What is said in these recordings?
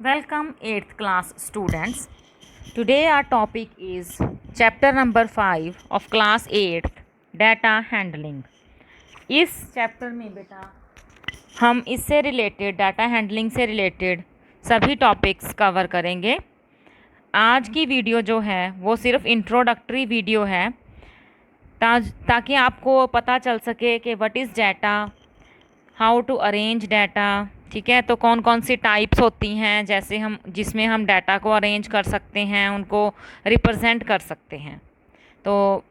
Welcome 8th class students. Today our topic is chapter number 5 of class 8 data handling. इस chapter में बेटा हम इससे रिलेटेड डाटा हैंडलिंग से रिलेटेड सभी टॉपिक्स कवर करेंगे। आज की वीडियो जो है वो सिर्फ इंट्रोडक्टरी वीडियो है ताकि आपको पता चल सके कि what is data, how to arrange data. ठीक है, तो कौन कौन सी टाइप्स होती हैं जैसे हम जिसमें हम डाटा को अरेंज कर सकते हैं, उनको रिप्रेजेंट कर सकते हैं। तो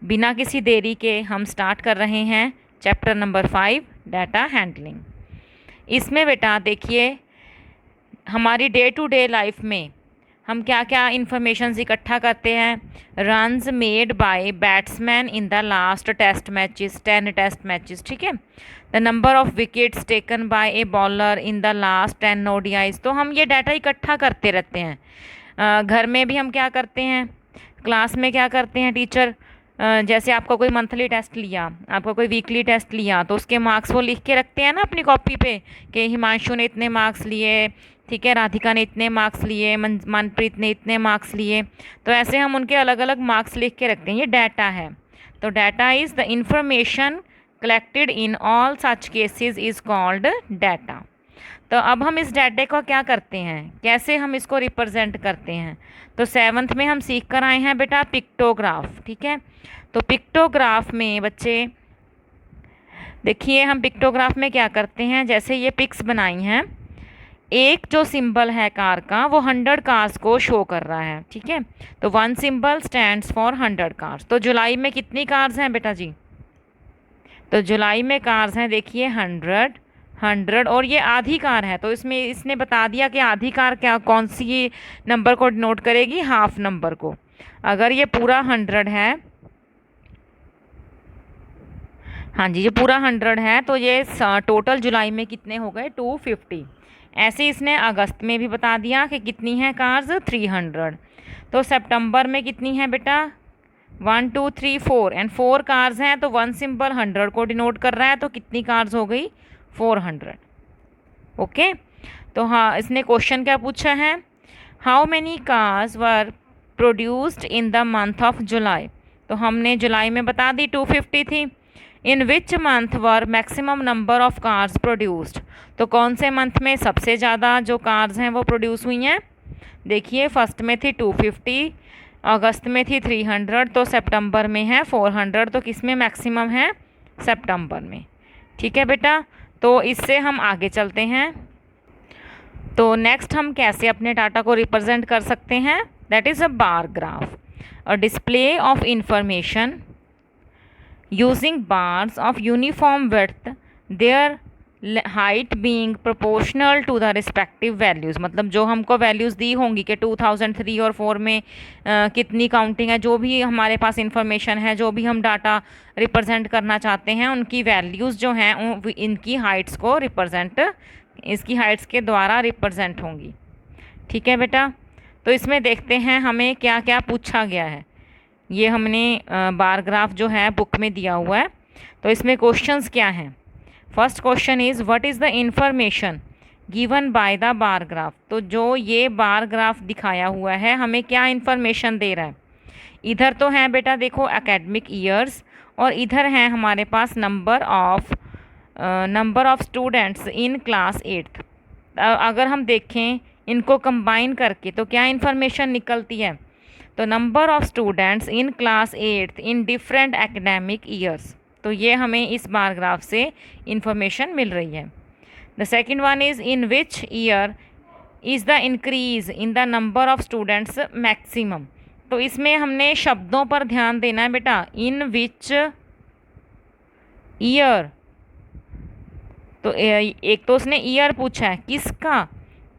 बिना किसी देरी के हम स्टार्ट कर रहे हैं चैप्टर नंबर 5 डाटा हैंडलिंग। इसमें बेटा देखिए हमारी डे टू डे लाइफ में हम क्या क्या इंफॉर्मेशन इकट्ठा करते हैं। Runs made by batsman in the last test matches 10 test matches. ठीक है, the number of wickets taken by a bowler in the last 10 ODIs. तो हम ये डाटा इकट्ठा करते रहते हैं। घर में भी हम क्या करते हैं, क्लास में क्या करते हैं टीचर, जैसे आपका कोई मंथली टेस्ट लिया, आपका कोई वीकली टेस्ट लिया, तो उसके मार्क्स वो लिख के रखते हैं ना अपनी कॉपी पे कि हिमांशु ने इतने मार्क्स लिए, ठीक है, राधिका ने इतने मार्क्स लिए, मनप्रीत ने इतने मार्क्स लिए। तो ऐसे हम उनके अलग अलग मार्क्स लिख के रखते हैं, ये डाटा है। तो data is the information collected in all such cases is called data. तो अब हम इस डाटा को क्या करते हैं, कैसे हम इसको रिप्रेजेंट करते हैं। तो 7th में हम सीख कर आए हैं बेटा पिक्टोग्राफ। ठीक है, तो पिक्टोग्राफ में बच्चे देखिए हम पिक्टोग्राफ में क्या करते हैं, जैसे ये पिक्स बनाई हैं, एक जो सिंबल है कार का वो 100 कार्स को शो कर रहा है। ठीक है, तो 1 सिंबल स्टैंड्स फॉर 100 कार्स। तो जुलाई में कितनी कार्स हैं बेटा जी, तो जुलाई में कार्स हैं देखिए 100 और ये आधी कार है। तो इसमें इसने बता दिया कि आधी कार क्या कौन सी नंबर को डिनोट करेगी, हाफ नंबर को। अगर ये पूरा 100 है, हाँ जी, ये पूरा 100 है तो ये टोटल जुलाई में कितने हो गए 250। ऐसे इसने अगस्त में भी बता दिया कि कितनी है कार्स 300। तो सितंबर में कितनी है बेटा 1 2 3 4 एंड 4 कार्स हैं, तो 1 सिंबल 100 को डिनोट कर रहा है, तो कितनी कार्स हो गई 400। ओके, तो हाँ इसने क्वेश्चन क्या पूछा है, how many cars were produced in the month of July. तो हमने जुलाई में बता दी 250 थी। In which month were maximum number of cars produced. तो कौन से मंथ में सबसे ज़्यादा जो कार्स हैं वो प्रोड्यूस हुई हैं, देखिए फर्स्ट में थी 250, अगस्त में थी 300, तो सितंबर में है 400। तो किस में मैक्सिमम है, सितंबर में। ठीक है बेटा, तो इससे हम आगे चलते हैं। तो नेक्स्ट हम कैसे अपने डाटा को रिप्रेजेंट कर सकते हैं, that is a bar graph, a display of information using bars of uniform width, their height being proportional to the respective values. मतलब जो हमको वैल्यूज़ दी होंगी कि 2003 और 4 में कितनी काउंटिंग है, जो भी हमारे पास इंफॉर्मेशन है, जो भी हम डाटा रिप्रेजेंट करना चाहते हैं, उनकी वैल्यूज़ जो हैं इनकी हाइट्स को रिप्रेजेंट, इसकी हाइट्स के द्वारा रिप्रेजेंट होंगी। ठीक है बेटा, तो इसमें देखते हैं हमें क्या क्या पूछा गया है। ये हमने बार ग्राफ जो है बुक में दिया हुआ है। तो इसमें क्वेश्चंस क्या हैं, first question is what is the information given by the bar graph. तो जो ये बार ग्राफ दिखाया हुआ है हमें क्या इंफॉर्मेशन दे रहा है, इधर तो है बेटा देखो एकेडमिक ईयर्स, और इधर है हमारे पास number of students in class 8th। अगर हम देखें इनको कंबाइन करके तो क्या इंफॉर्मेशन निकलती है, तो number of students in class 8th in different academic years. तो ये हमें इस बार ग्राफ से इंफॉर्मेशन मिल रही है। The second one is in which year is the increase in the number of students maximum. तो इसमें हमने शब्दों पर ध्यान देना है बेटा, इन विच ईयर। तो एक तो उसने ईयर पूछा है, किसका,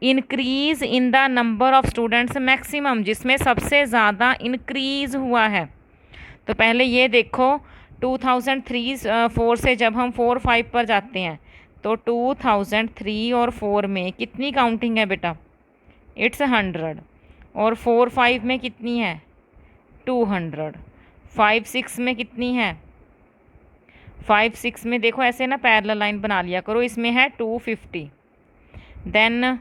increase in the number of students maximum, जिसमें सबसे ज़्यादा इंक्रीज़ हुआ है। तो पहले ये देखो 2003-4 से जब हम 4-5 पर जाते हैं तो 2003 और 4 में कितनी काउंटिंग है बेटा, इट्स 100, और 4-5 में कितनी है 200, 5-6 में कितनी है, 5-6 में देखो ऐसे ना पैरेलल लाइन बना लिया करो, इसमें है 250, देन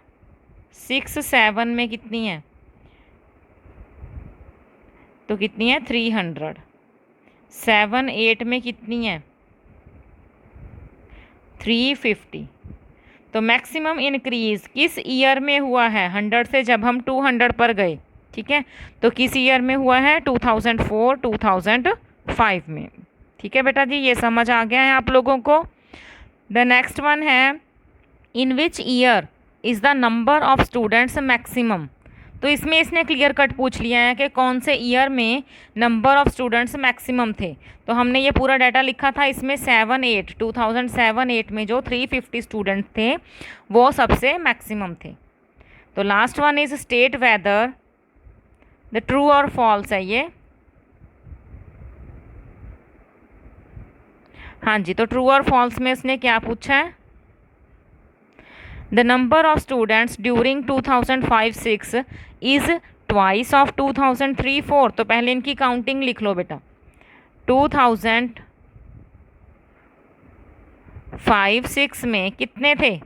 6 7 में कितनी है, तो कितनी है 300। 7 8 में कितनी है 350। तो मैक्सिमम इंक्रीज़ किस ईयर में हुआ है 100 से जब हम 200 पर गए, ठीक है, तो किस ईयर में हुआ है 2004 2005 में। ठीक है बेटा जी, ये समझ आ गया है आप लोगों को। द नेक्स्ट वन है in which year is the number of students maximum. तो इसमें इसने क्लियर कट पूछ लिया है कि कौन से ईयर में नंबर ऑफ स्टूडेंट्स मैक्सिमम थे। तो हमने ये पूरा डाटा लिखा था, इसमें 2007-8 में जो 350 स्टूडेंट थे वो सबसे मैक्सिमम थे। तो last one is state whether the true और फॉल्स है ये। हाँ जी, तो ट्रू और फॉल्स में इसने क्या पूछा है, the number of students during 2005-6 is twice of 2003-4। तो पहले इनकी काउंटिंग लिख लो बेटा। 2005-6 में कितने थे,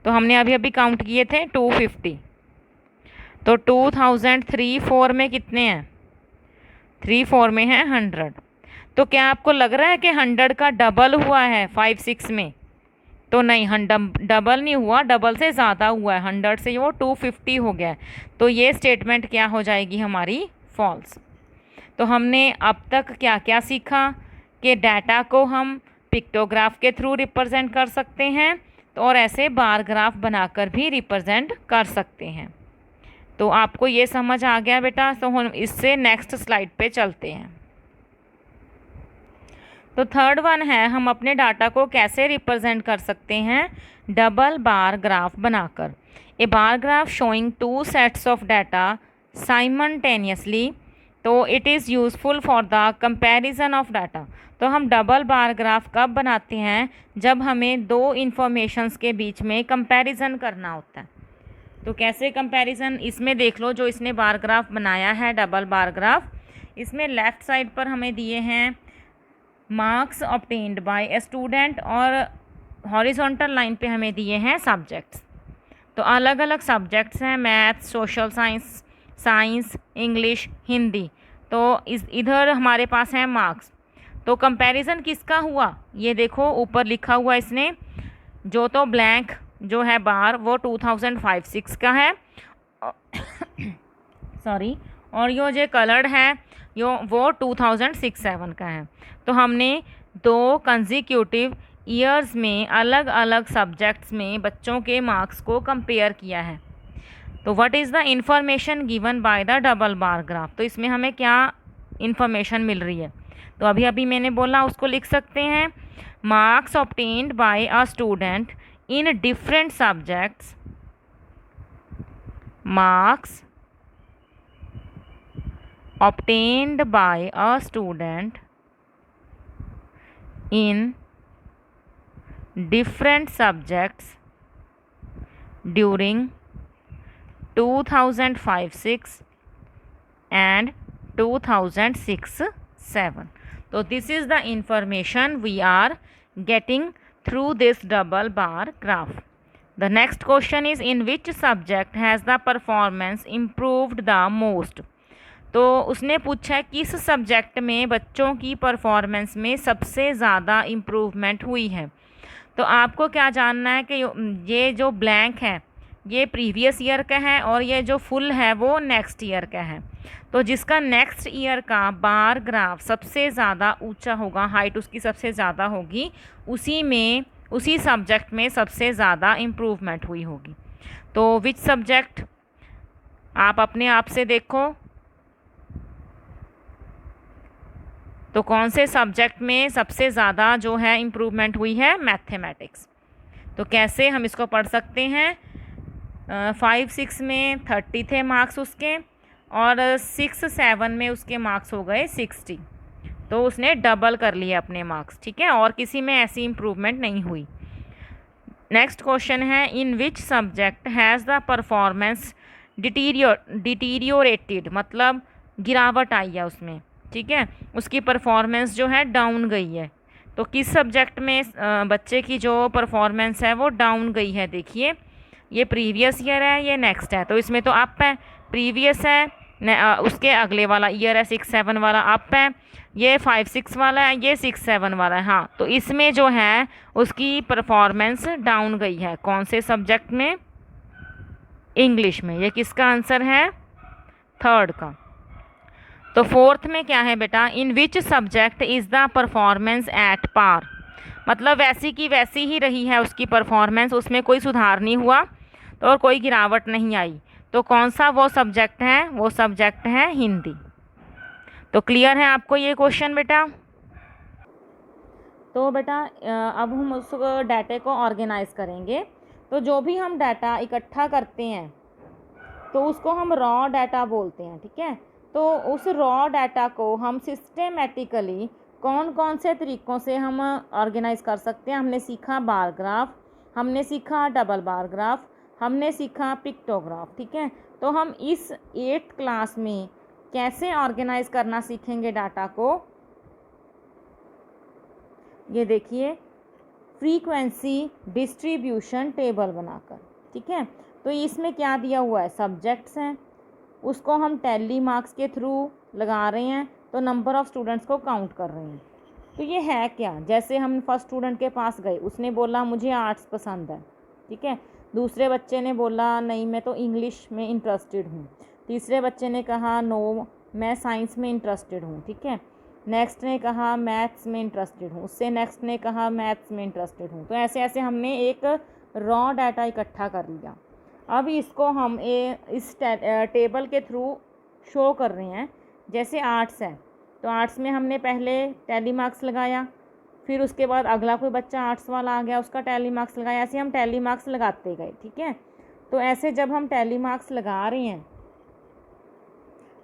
तो हमने अभी अभी काउंट किए थे 250। तो 2003-4 में कितने हैं, 3-4 में है 100। तो क्या आपको लग रहा है कि 100 का डबल हुआ है 5-6 में, तो नहीं, डबल नहीं हुआ, डबल से ज़्यादा हुआ है, 100 से वो 250 हो गया है। तो ये स्टेटमेंट क्या हो जाएगी हमारी फॉल्स। तो हमने अब तक क्या क्या सीखा कि डाटा को हम पिक्टोग्राफ के थ्रू रिप्रेजेंट कर सकते हैं, तो और ऐसे बार ग्राफ बनाकर भी रिप्रेजेंट कर सकते हैं। तो आपको ये समझ आ गया बेटा। तो हम इससे नेक्स्ट स्लाइड पे चलते हैं। तो थर्ड वन है हम अपने डाटा को कैसे रिप्रेजेंट कर सकते हैं, डबल बार ग्राफ बनाकर। A bar graph showing 2 sets of data simultaneously, तो it is useful for the comparison of data. तो हम डबल बार ग्राफ कब बनाते हैं, जब हमें दो इंफॉर्मेशंस के बीच में कंपैरिजन करना होता है। तो कैसे कंपैरिजन, इसमें देख लो जो इसने बार ग्राफ बनाया है डबल बार ग्राफ, इसमें लेफ़्ट साइड पर हमें दिए हैं marks obtained by a student और हॉरिजॉन्टल लाइन पे हमें दिए हैं सब्जेक्ट्स। तो अलग अलग सब्जेक्ट्स हैं, maths, social science, science, English, Hindi. तो इधर हमारे पास हैं मार्क्स। तो कंपैरिजन किसका हुआ, ये देखो ऊपर लिखा हुआ इसने, जो तो ब्लैंक जो है बार वो 2005-6 का है सॉरी, और जो कलर्ड है वो 2006-7 का है। तो हमने दो कंसेक्यूटिव ईयर्स में अलग अलग सब्जेक्ट्स में बच्चों के मार्क्स को कंपेयर किया है। तो what is the information given by the double bar graph. तो इसमें हमें क्या इंफॉर्मेशन मिल रही है, तो अभी अभी मैंने बोला उसको लिख सकते हैं, marks obtained by a student in different subjects, marks obtained by a student in different subjects during 2005-6 and 2006-7. So this is the information we are getting through this double bar graph. The next question is, in which subject has the performance improved the most? तो उसने पूछा है किस subject में बच्चों की performance में सबसे ज़्यादा इम्प्रूवमेंट हुई है। तो आपको क्या जानना है कि ये जो ब्लैंक है ये प्रीवियस ईयर का है और ये जो फुल है वो नेक्स्ट ईयर का है। तो जिसका नेक्स्ट ईयर का बार ग्राफ सबसे ज़्यादा ऊंचा होगा, हाइट उसकी सबसे ज़्यादा होगी, उसी सब्जेक्ट में सबसे ज़्यादा इम्प्रूवमेंट हुई होगी। तो विच सब्जेक्ट, आप अपने आप से देखो, तो कौन से सब्जेक्ट में सबसे ज़्यादा जो है इम्प्रूवमेंट हुई है, मैथमेटिक्स। तो कैसे हम इसको पढ़ सकते हैं, 5-6 में 30 थे मार्क्स उसके और 6-7 में उसके मार्क्स हो गए 60। तो उसने डबल कर लिए अपने मार्क्स, ठीक है, और किसी में ऐसी इम्प्रूवमेंट नहीं हुई। नेक्स्ट क्वेश्चन है, in which subject has the performance deteriorated, मतलब गिरावट आई है उसमें, ठीक है, उसकी परफॉर्मेंस जो है डाउन गई है। तो किस सब्जेक्ट में बच्चे की जो परफॉर्मेंस है वो डाउन गई है, देखिए ये प्रीवियस ईयर है, ये नेक्स्ट है, तो इसमें तो अप है, प्रीवियस है, उसके अगले वाला ईयर है 6-7 वाला अप है, ये 5-6 वाला है, ये 6-7 वाला है। हाँ, तो इसमें जो है उसकी परफॉर्मेंस डाउन गई है। कौन से सब्जेक्ट में? इंग्लिश में। ये किसका आंसर है? थर्ड का। तो फोर्थ में क्या है बेटा? In which subject is the performance at par, मतलब वैसी की वैसी ही रही है उसकी परफॉर्मेंस, उसमें कोई सुधार नहीं हुआ तो और कोई गिरावट नहीं आई। तो कौन सा वो सब्जेक्ट है? वो सब्जेक्ट है हिंदी। तो क्लियर है आपको ये क्वेश्चन बेटा? तो बेटा अब हम उस डाटे को ऑर्गेनाइज करेंगे। तो जो भी हम डाटा इकट्ठा करते हैं तो उसको हम रॉ डाटा बोलते हैं, ठीक है। तो उस रॉ डाटा को हम सिस्टेमेटिकली कौन कौन से तरीक़ों से हम ऑर्गेनाइज कर सकते हैं? हमने सीखा बार ग्राफ, हमने सीखा डबल बार ग्राफ, हमने सीखा पिक्टोग्राफ, ठीक है। तो हम इस 8th क्लास में कैसे ऑर्गेनाइज करना सीखेंगे डाटा को? ये देखिए, फ्रीक्वेंसी डिस्ट्रीब्यूशन टेबल बनाकर, ठीक है। तो इसमें क्या दिया हुआ है? सब्जेक्ट्स हैं, उसको हम टैली मार्क्स के थ्रू लगा रहे हैं, तो नंबर ऑफ़ स्टूडेंट्स को काउंट कर रहे हैं। तो ये है क्या? जैसे हम फर्स्ट स्टूडेंट के पास गए, उसने बोला मुझे आर्ट्स पसंद है, ठीक है। दूसरे बच्चे ने बोला नहीं मैं तो इंग्लिश में इंटरेस्टेड हूँ। तीसरे बच्चे ने कहा नो मैं साइंस में इंटरेस्टेड हूँ, ठीक है। नेक्स्ट ने कहा मैथ्स में इंटरेस्टेड हूँ, उससे नेक्स्ट ने कहा मैथ्स में इंटरेस्टेड हूँ। तो ऐसे ऐसे हमने एक रॉ डाटा इकट्ठा कर लिया। अब इसको हम इस टेबल के थ्रू शो कर रहे हैं। जैसे आर्ट्स है तो आर्ट्स में हमने पहले टैली मार्क्स लगाया, फिर उसके बाद अगला कोई बच्चा आर्ट्स वाला आ गया, उसका टैली मार्क्स लगाया, ऐसे हम टैली मार्क्स लगाते गए, ठीक है। तो ऐसे जब हम टैली मार्क्स लगा रहे हैं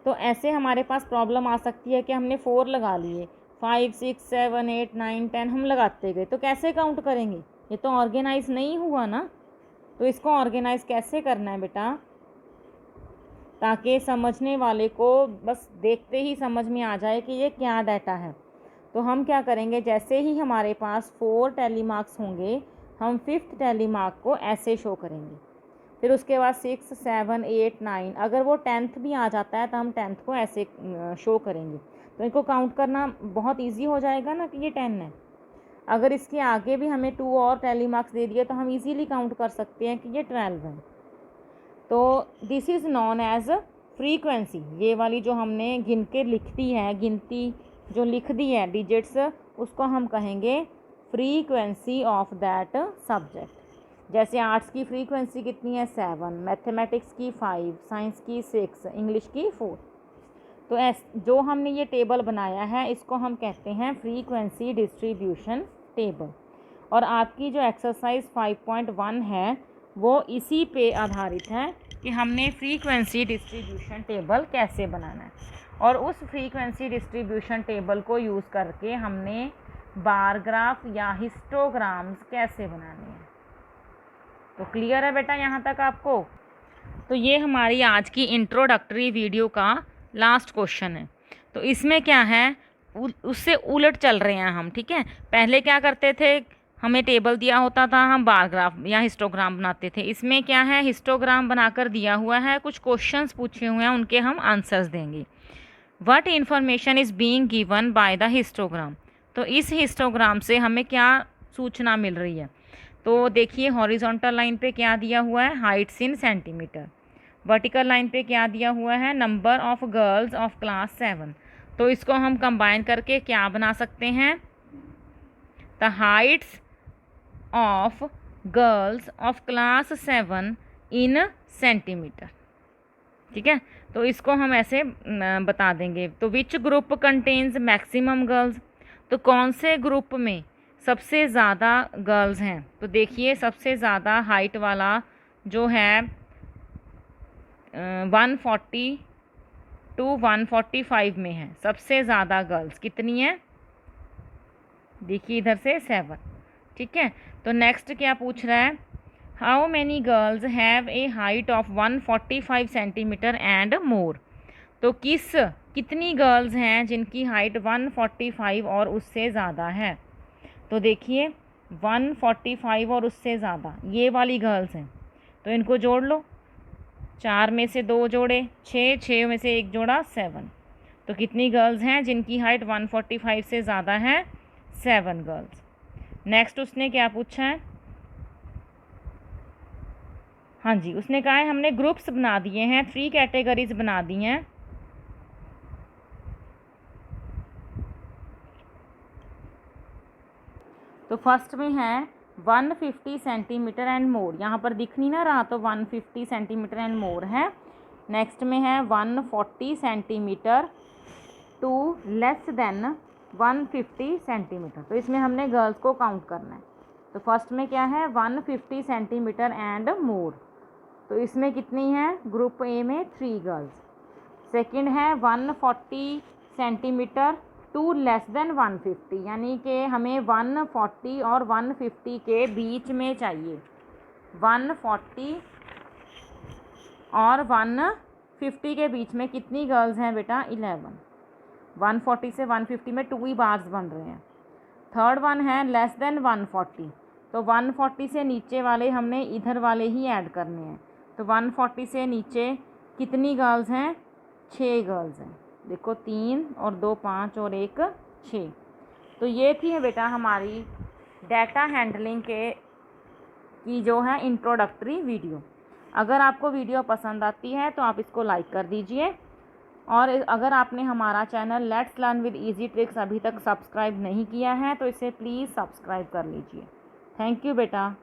तो ऐसे हमारे पास प्रॉब्लम आ सकती है कि हमने 4 लगा लिए, 5, 6, 7, 8, 9, 10 हम लगाते गए, तो कैसे काउंट करेंगे? ये तो ऑर्गेनाइज नहीं हुआ ना। तो इसको ऑर्गेनाइज कैसे करना है बेटा? ताकि समझने वाले को बस देखते ही समझ में आ जाए कि ये क्या डाटा है। तो हम क्या करेंगे, जैसे ही हमारे पास 4 टैली मार्क्स होंगे, हम 5th टैली मार्क को ऐसे शो करेंगे। फिर उसके बाद 6, 7, 8, 9, अगर वो 10th भी आ जाता है तो हम 10th को ऐसे शो करेंगे। तो इनको काउंट करना बहुत ईजी हो जाएगा ना कि ये 10 है। अगर इसके आगे भी हमें 2 और टैली मार्क्स दे दिए तो हम इजीली काउंट कर सकते हैं कि ये 12 है। तो this is known as frequency. ये वाली जो हमने गिन के लिख दी है, गिनती जो लिख दी है डिजिट्स, उसको हम कहेंगे फ्रीक्वेंसी ऑफ दैट सब्जेक्ट। जैसे आर्ट्स की फ्रीक्वेंसी कितनी है? 7, मैथमेटिक्स की 5, साइंस की 6, इंग्लिश की 4। तो जो हमने ये टेबल बनाया है इसको हम कहते हैं फ्रीक्वेंसी डिस्ट्रीब्यूशन टेबल। और आपकी जो एक्सरसाइज 5.1 है वो इसी पे आधारित है कि हमने फ्रीक्वेंसी डिस्ट्रीब्यूशन टेबल कैसे बनाना है, और उस फ्रीक्वेंसी डिस्ट्रीब्यूशन टेबल को यूज़ करके हमने बार ग्राफ या हिस्टोग्राम्स कैसे बनाने हैं। तो क्लियर है बेटा यहाँ तक आपको? तो ये हमारी आज की इंट्रोडक्टरी वीडियो का लास्ट क्वेश्चन है। तो इसमें क्या है, उससे उलट चल रहे हैं हम, ठीक है। पहले क्या करते थे, हमें टेबल दिया होता था, हम बार ग्राफ या हिस्टोग्राम बनाते थे। इसमें क्या है, हिस्टोग्राम बनाकर दिया हुआ है, कुछ क्वेश्चंस पूछे हुए हैं, उनके हम आंसर्स देंगे। What information is being given by the histogram. तो इस हिस्टोग्राम से हमें क्या सूचना मिल रही है? तो देखिए, हॉरिजॉन्टल लाइन पे क्या दिया हुआ है? Heights in centimetre. Vertical line पे क्या दिया हुआ है? Number of girls of class 7। तो इसको हम कंबाइन करके क्या बना सकते हैं? The Heights of girls of class 7 in centimetre, ठीक है। तो इसको हम ऐसे बता देंगे। तो which group contains maximum girls. तो कौन से ग्रुप में सबसे ज़्यादा गर्ल्स हैं? तो देखिए, सबसे ज़्यादा हाइट वाला जो है 140 to 145 में है, सबसे ज़्यादा गर्ल्स कितनी है? देखिए इधर से 7, ठीक है। तो नेक्स्ट क्या पूछ रहा है? How many girls have a height of 145 centimetre and more. तो कितनी गर्ल्स हैं जिनकी हाइट 145 और उससे ज़्यादा है? तो देखिए 145 और उससे ज़्यादा ये वाली गर्ल्स हैं। तो इनको जोड़ लो, 4 में से 2 जोड़े 6, 6 में से 1 जोड़ा 7। तो कितनी गर्ल्स हैं जिनकी हाइट 145 से ज़्यादा है? 7 गर्ल्स। नेक्स्ट उसने क्या पूछा है? हाँ जी, उसने कहा है हमने ग्रुप्स बना दिए हैं, 3 कैटेगरीज बना दी हैं। तो फर्स्ट में है 150 सेंटीमीटर एंड मोर, यहाँ पर दिख नहीं ना रहा, तो 150 सेंटीमीटर एंड मोर है। नेक्स्ट में है 140 centimetre to less than 150 centimetre. तो इसमें हमने गर्ल्स को काउंट करना है। तो फर्स्ट में क्या है? 150 सेंटीमीटर एंड मोर। तो इसमें कितनी है? ग्रुप ए में 3 गर्ल्स। सेकंड है 140 सेंटीमीटर टू लेस देन 150, यानी कि हमें 140 और 150 के बीच में चाहिए। 140 और 150 के बीच में कितनी गर्ल्स हैं बेटा? 11। 140 से 150 में 2 ही बार्स बन रहे हैं। थर्ड वन है लेस देन 140, तो 140 से नीचे वाले हमने इधर वाले ही ऐड करने हैं। तो 140 से नीचे कितनी गर्ल्स हैं? 6 गर्ल्स हैं। देखो 3 और 2 5 और 1 6। तो ये थी बेटा हमारी डाटा हैंडलिंग की जो है इंट्रोडक्टरी वीडियो। अगर आपको वीडियो पसंद आती है तो आप इसको लाइक कर दीजिए, और अगर आपने हमारा channel let's learn with easy tricks अभी तक सब्सक्राइब नहीं किया है तो इसे प्लीज़ सब्सक्राइब कर लीजिए। थैंक यू बेटा।